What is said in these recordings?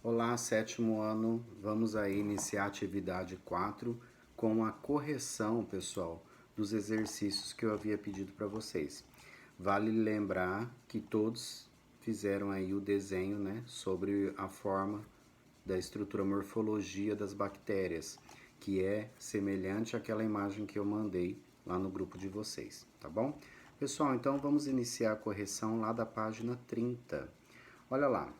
Olá, sétimo ano, vamos aí iniciar a atividade 4 com a correção, pessoal, dos exercícios que eu havia pedido para vocês. Vale lembrar que todos fizeram aí o desenho, né, sobre a forma da estrutura morfologia das bactérias, que é semelhante àquela imagem que eu mandei lá no grupo de vocês, tá bom? Pessoal, então vamos iniciar a correção lá da página 30. Olha lá.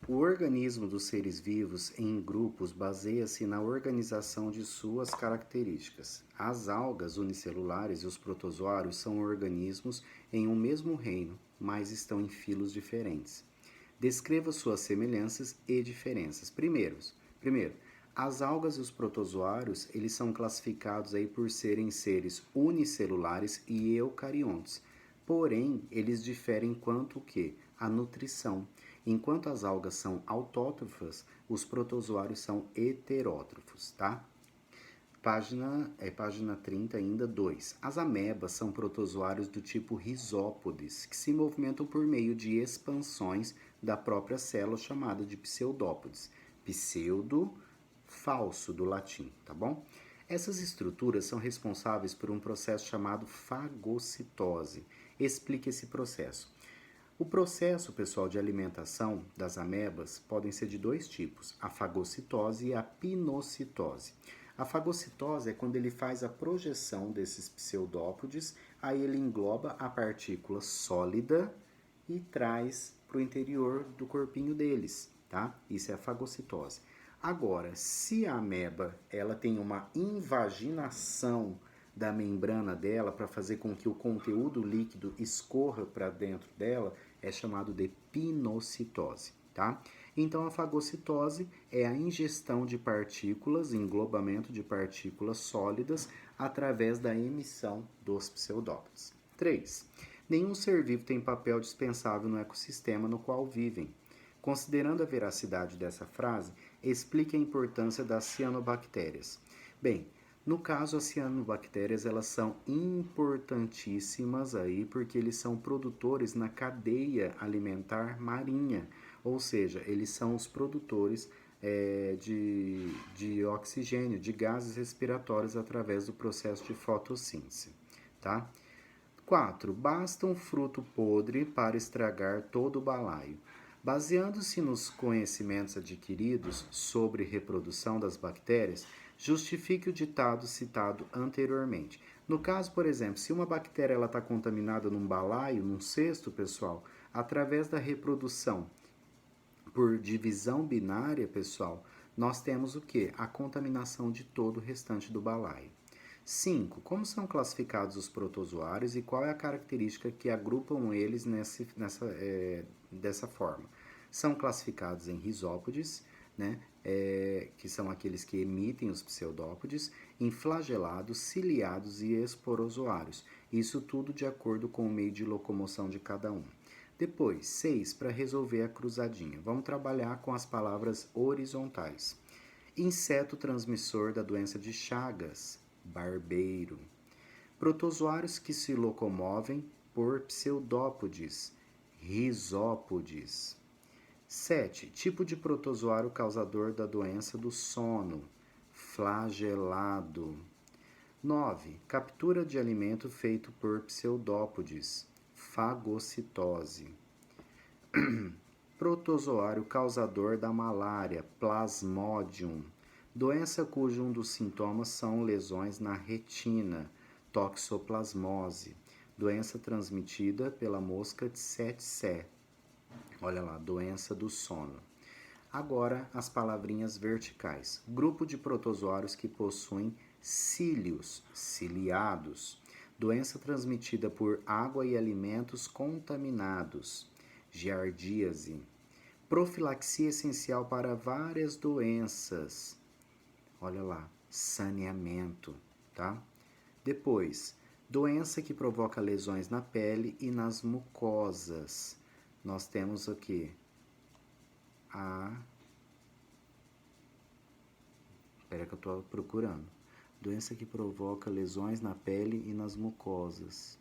O organismo dos seres vivos em grupos baseia-se na organização de suas características. As algas unicelulares e os protozoários são organismos em um mesmo reino, mas estão em filos diferentes. Descreva suas semelhanças e diferenças. Primeiro, as algas e os protozoários, eles são classificados aí por serem seres unicelulares e eucariontes. Porém, eles diferem quanto o quê? A nutrição. Enquanto as algas são autótrofas, os protozoários são heterótrofos, tá? Página 30 ainda, 2. As amebas são protozoários do tipo rizópodes, que se movimentam por meio de expansões da própria célula, chamada de pseudópodes. Pseudo, falso do latim, tá bom? Essas estruturas são responsáveis por um processo chamado fagocitose. Explique esse processo. O processo, pessoal, de alimentação das amebas podem ser de dois tipos, a fagocitose e a pinocitose. A fagocitose é quando ele faz a projeção desses pseudópodes, aí ele engloba a partícula sólida e traz para o interior do corpinho deles, tá? Isso é a fagocitose. Agora, se a ameba ela tem uma invaginação da membrana dela para fazer com que o conteúdo líquido escorra para dentro dela, é chamado de pinocitose, tá? Então, a fagocitose é a ingestão de partículas, englobamento de partículas sólidas através da emissão dos pseudópodes. 3. Nenhum ser vivo tem papel dispensável no ecossistema no qual vivem. Considerando a veracidade dessa frase, explique a importância das cianobactérias. Bem, no caso, as cianobactérias elas são importantíssimas aí porque eles são produtores na cadeia alimentar marinha, ou seja, eles são os produtores de oxigênio, de gases respiratórios através do processo de fotossíntese, tá? 4. Basta um fruto podre para estragar todo o balaio. Baseando-se nos conhecimentos adquiridos sobre reprodução das bactérias, justifique o ditado citado anteriormente. No caso, por exemplo, se uma bactéria está contaminada num balaio, num cesto, pessoal, através da reprodução por divisão binária, pessoal, nós temos o que? A contaminação de todo o restante do balaio. 5. Como são classificados os protozoários e qual é a característica que agrupam eles dessa forma? São classificados em rizópodes, né, que são aqueles que emitem os pseudópodes, em flagelados, ciliados e esporozoários. Isso tudo de acordo com o meio de locomoção de cada um. Depois, 6, para resolver a cruzadinha. Vamos trabalhar com as palavras horizontais. Inseto transmissor da doença de Chagas, barbeiro. Protozoários que se locomovem por pseudópodes, rizópodes. 7. Tipo de protozoário causador da doença do sono, flagelado. 9. Captura de alimento feito por pseudópodes, fagocitose. Protozoário causador da malária, Plasmodium. Doença cujo um dos sintomas são lesões na retina, toxoplasmose. Doença transmitida pela mosca tsetse. Olha lá, doença do sono. Agora, as palavrinhas verticais. Grupo de protozoários que possuem cílios, ciliados. Doença transmitida por água e alimentos contaminados, giardíase. Profilaxia essencial para várias doenças. Olha lá, saneamento, tá? Depois, doença que provoca lesões na pele e nas mucosas. Nós temos aqui espera que eu estou procurando. Doença que provoca lesões na pele e nas mucosas.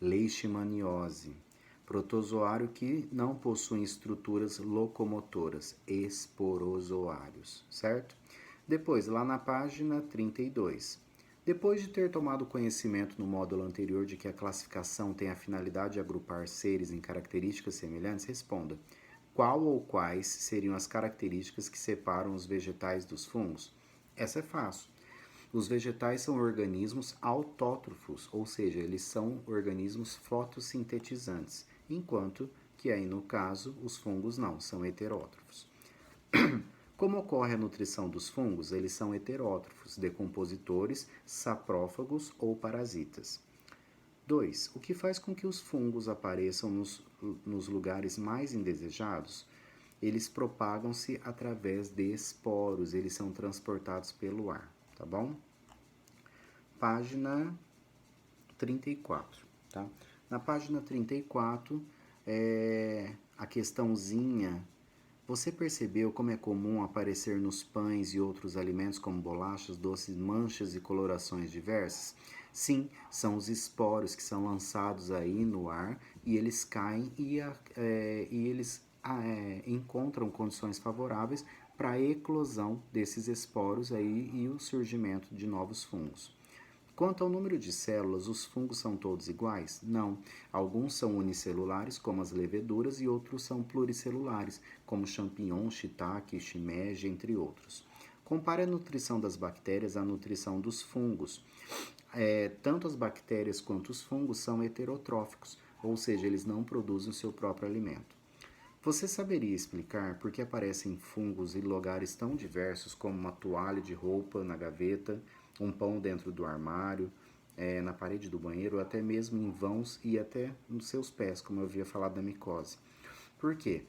Leishmaniose. Protozoário que não possui estruturas locomotoras, esporozoários, certo? Depois, lá na página 32. Depois de ter tomado conhecimento no módulo anterior de que a classificação tem a finalidade de agrupar seres em características semelhantes, responda: qual ou quais seriam as características que separam os vegetais dos fungos? Essa é fácil. Os vegetais são organismos autótrofos, ou seja, eles são organismos fotossintetizantes, enquanto que aí no caso os fungos não, são heterótrofos. Como ocorre a nutrição dos fungos? Eles são heterótrofos, decompositores, saprófagos ou parasitas. 2. O que faz com que os fungos apareçam nos lugares mais indesejados? Eles propagam-se através de esporos, eles são transportados pelo ar, tá bom? Página 34, tá? Na página 34, a questãozinha. Você percebeu como é comum aparecer nos pães e outros alimentos como bolachas, doces, manchas e colorações diversas? Sim, são os esporos que são lançados aí no ar e eles caem e eles encontram condições favoráveis para a eclosão desses esporos aí e o surgimento de novos fungos. Quanto ao número de células, os fungos são todos iguais? Não. Alguns são unicelulares, como as leveduras, e outros são pluricelulares, como champignon, shiitake, shimeji, entre outros. Compare a nutrição das bactérias à nutrição dos fungos. Tanto as bactérias quanto os fungos são heterotróficos, ou seja, eles não produzem o seu próprio alimento. Você saberia explicar por que aparecem fungos em lugares tão diversos como uma toalha de roupa na gaveta, um pão dentro do armário, na parede do banheiro, ou até mesmo em vãos e até nos seus pés, como eu havia falado da micose? Por quê?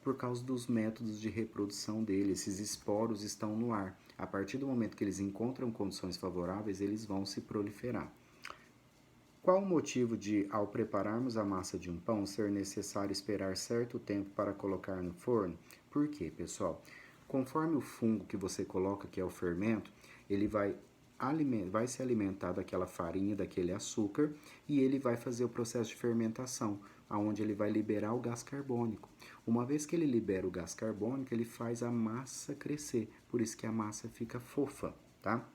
Por causa dos métodos de reprodução dele. Esses esporos estão no ar. A partir do momento que eles encontram condições favoráveis, eles vão se proliferar. Qual o motivo de, ao prepararmos a massa de um pão, ser necessário esperar certo tempo para colocar no forno? Por quê, pessoal? Conforme o fungo que você coloca, que é o fermento, ele vai se alimentar daquela farinha, daquele açúcar, e ele vai fazer o processo de fermentação, onde ele vai liberar o gás carbônico. Uma vez que ele libera o gás carbônico, ele faz a massa crescer, por isso que a massa fica fofa, tá?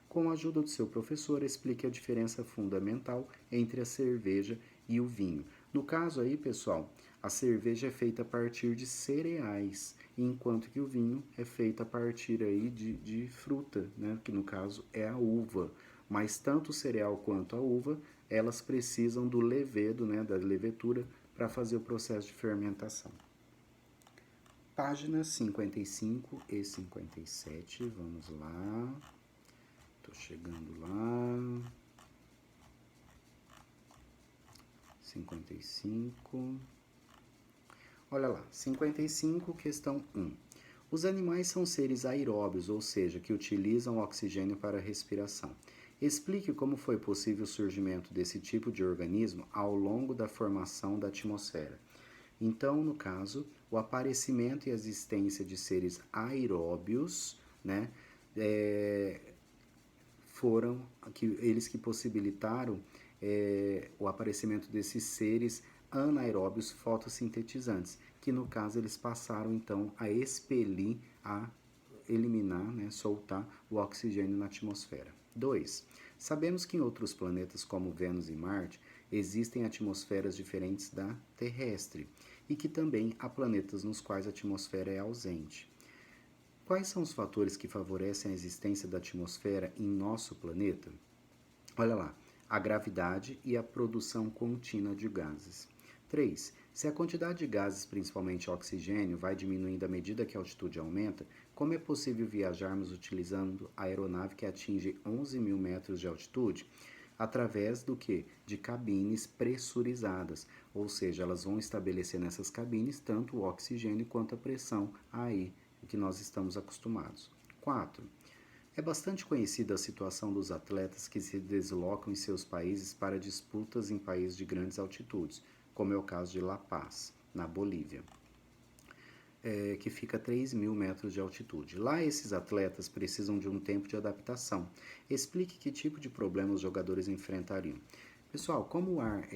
Com a ajuda do seu professor, explique a diferença fundamental entre a cerveja e o vinho. No caso aí, pessoal, a cerveja é feita a partir de cereais, enquanto que o vinho é feito a partir aí de fruta, né? Que no caso é a uva. Mas tanto o cereal quanto a uva, elas precisam do levedo, né? Da levedura, para fazer o processo de fermentação. Páginas 55 e 57, vamos lá. Tô chegando lá. 55. Olha lá, 55, questão 1. Os animais são seres aeróbios, ou seja, que utilizam oxigênio para a respiração. Explique como foi possível o surgimento desse tipo de organismo ao longo da formação da atmosfera. Então, no caso, o aparecimento e a existência de seres aeróbios, né, foram eles que possibilitaram o aparecimento desses seres anaeróbios fotossintetizantes, que no caso eles passaram então a expelir, a eliminar, né, soltar o oxigênio na atmosfera. 2. Sabemos que em outros planetas como Vênus e Marte existem atmosferas diferentes da terrestre e que também há planetas nos quais a atmosfera é ausente. Quais são os fatores que favorecem a existência da atmosfera em nosso planeta? Olha lá, a gravidade e a produção contínua de gases. 3. Se a quantidade de gases, principalmente oxigênio, vai diminuindo à medida que a altitude aumenta, como é possível viajarmos utilizando a aeronave que atinge 11.000 metros de altitude? Através do que? De cabines pressurizadas, ou seja, elas vão estabelecer nessas cabines tanto o oxigênio quanto a pressão aí que nós estamos acostumados. 4. É bastante conhecida a situação dos atletas que se deslocam em seus países para disputas em países de grandes altitudes, como é o caso de La Paz, na Bolívia, que fica a 3.000 metros de altitude. Lá, esses atletas precisam de um tempo de adaptação. Explique que tipo de problema os jogadores enfrentariam. Pessoal, como o ar,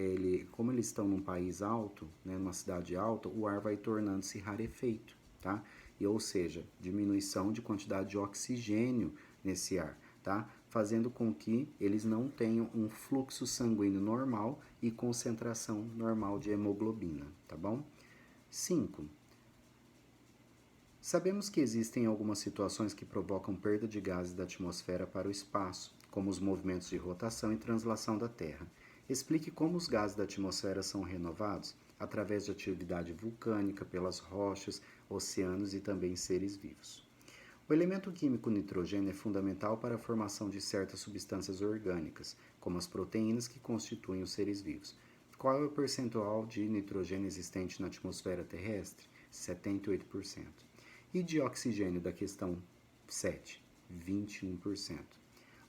como eles estão num país alto, né, numa cidade alta, o ar vai tornando-se rarefeito, tá? E, ou seja, diminuição de quantidade de oxigênio nesse ar, tá? Fazendo com que eles não tenham um fluxo sanguíneo normal e concentração normal de hemoglobina, tá bom? 5. Sabemos que existem algumas situações que provocam perda de gases da atmosfera para o espaço, como os movimentos de rotação e translação da Terra. Explique como os gases da atmosfera são renovados através de atividade vulcânica pelas rochas, oceanos e também seres vivos. O elemento químico nitrogênio é fundamental para a formação de certas substâncias orgânicas, como as proteínas que constituem os seres vivos. Qual é o percentual de nitrogênio existente na atmosfera terrestre? 78%. E de oxigênio da questão 7? 21%.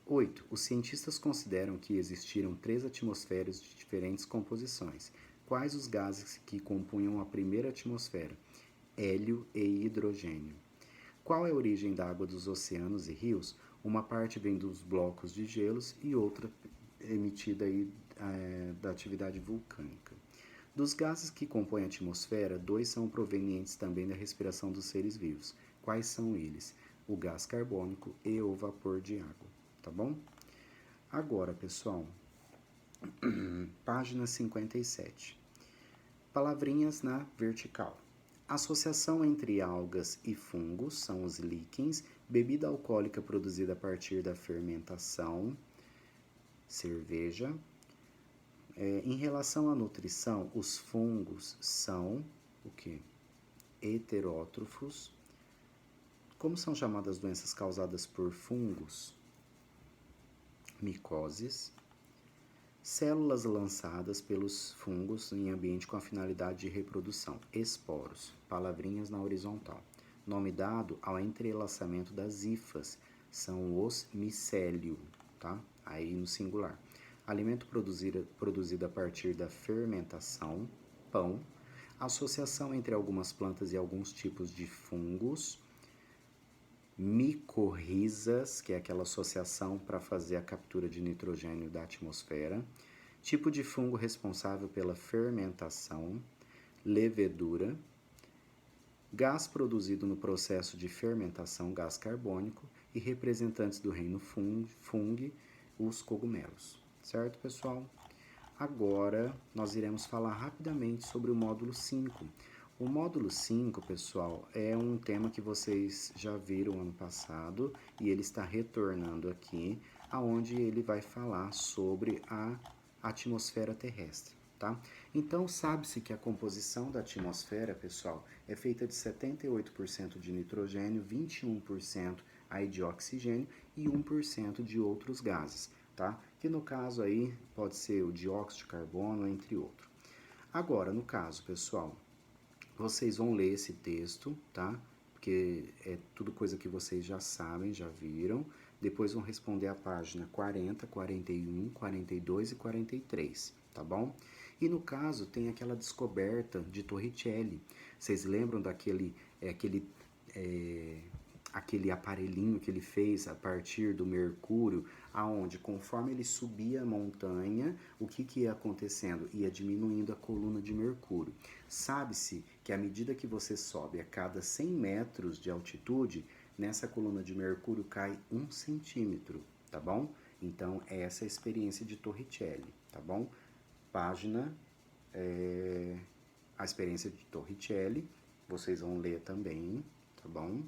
8. Os cientistas consideram que existiram 3 atmosferas de diferentes composições. Quais os gases que compunham a primeira atmosfera? Hélio e hidrogênio. Qual é a origem da água dos oceanos e rios? Uma parte vem dos blocos de gelos e outra emitida da atividade vulcânica. Dos gases que compõem a atmosfera, 2 são provenientes também da respiração dos seres vivos. Quais são eles? O gás carbônico e o vapor de água, tá bom? Agora, pessoal, página 57. Palavrinhas na vertical. Associação entre algas e fungos são os líquens, bebida alcoólica produzida a partir da fermentação, cerveja. Em relação à nutrição, os fungos são o quê? Heterótrofos. Como são chamadas doenças causadas por fungos? Micoses. Células lançadas pelos fungos em ambiente com a finalidade de reprodução. Esporos. Palavrinhas na horizontal. Nome dado ao entrelaçamento das hifas. São os micélio, tá? Aí no singular. Alimento produzido a partir da fermentação. Pão. Associação entre algumas plantas e alguns tipos de fungos. Micorrizas, que é aquela associação para fazer a captura de nitrogênio da atmosfera. Tipo de fungo responsável pela fermentação. Levedura. Gás produzido no processo de fermentação, gás carbônico. E representantes do reino fungi, os cogumelos. Certo, pessoal? Agora, nós iremos falar rapidamente sobre o módulo 5. O módulo 5, pessoal, é um tema que vocês já viram ano passado e ele está retornando aqui, aonde ele vai falar sobre a atmosfera terrestre, tá? Então, sabe-se que a composição da atmosfera, pessoal, é feita de 78% de nitrogênio, 21% aí de oxigênio e 1% de outros gases, tá? Que no caso aí pode ser o dióxido de carbono, entre outros. Agora, no caso, pessoal, vocês vão ler esse texto, tá? Porque é tudo coisa que vocês já sabem, já viram. Depois vão responder a página 40, 41, 42 e 43, tá bom? E no caso tem aquela descoberta de Torricelli. Vocês lembram aquele aparelhinho que ele fez a partir do mercúrio, aonde conforme ele subia a montanha, o que ia acontecendo? Ia diminuindo a coluna de mercúrio. Sabe-se que à medida que você sobe a cada 100 metros de altitude, nessa coluna de mercúrio cai 1 centímetro, tá bom? Então, essa é a experiência de Torricelli, tá bom? Página, a experiência de Torricelli, vocês vão ler também, tá bom?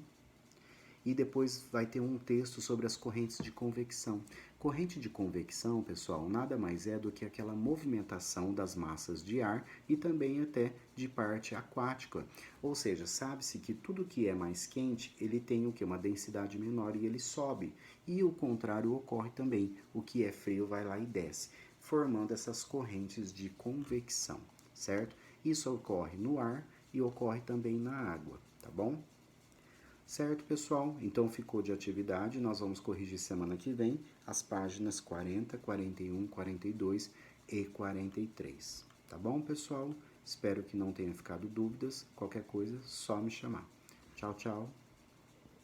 E depois vai ter um texto sobre as correntes de convecção. Corrente de convecção, pessoal, nada mais é do que aquela movimentação das massas de ar e também até de parte aquática. Ou seja, sabe-se que tudo que é mais quente, ele tem o que? Uma densidade menor e ele sobe. E o contrário ocorre também. O que é frio vai lá e desce, formando essas correntes de convecção, certo? Isso ocorre no ar e ocorre também na água, tá bom? Certo, pessoal? Então ficou de atividade, nós vamos corrigir semana que vem as páginas 40, 41, 42 e 43. Tá bom, pessoal? Espero que não tenha ficado dúvidas. Qualquer coisa, só me chamar. Tchau, tchau.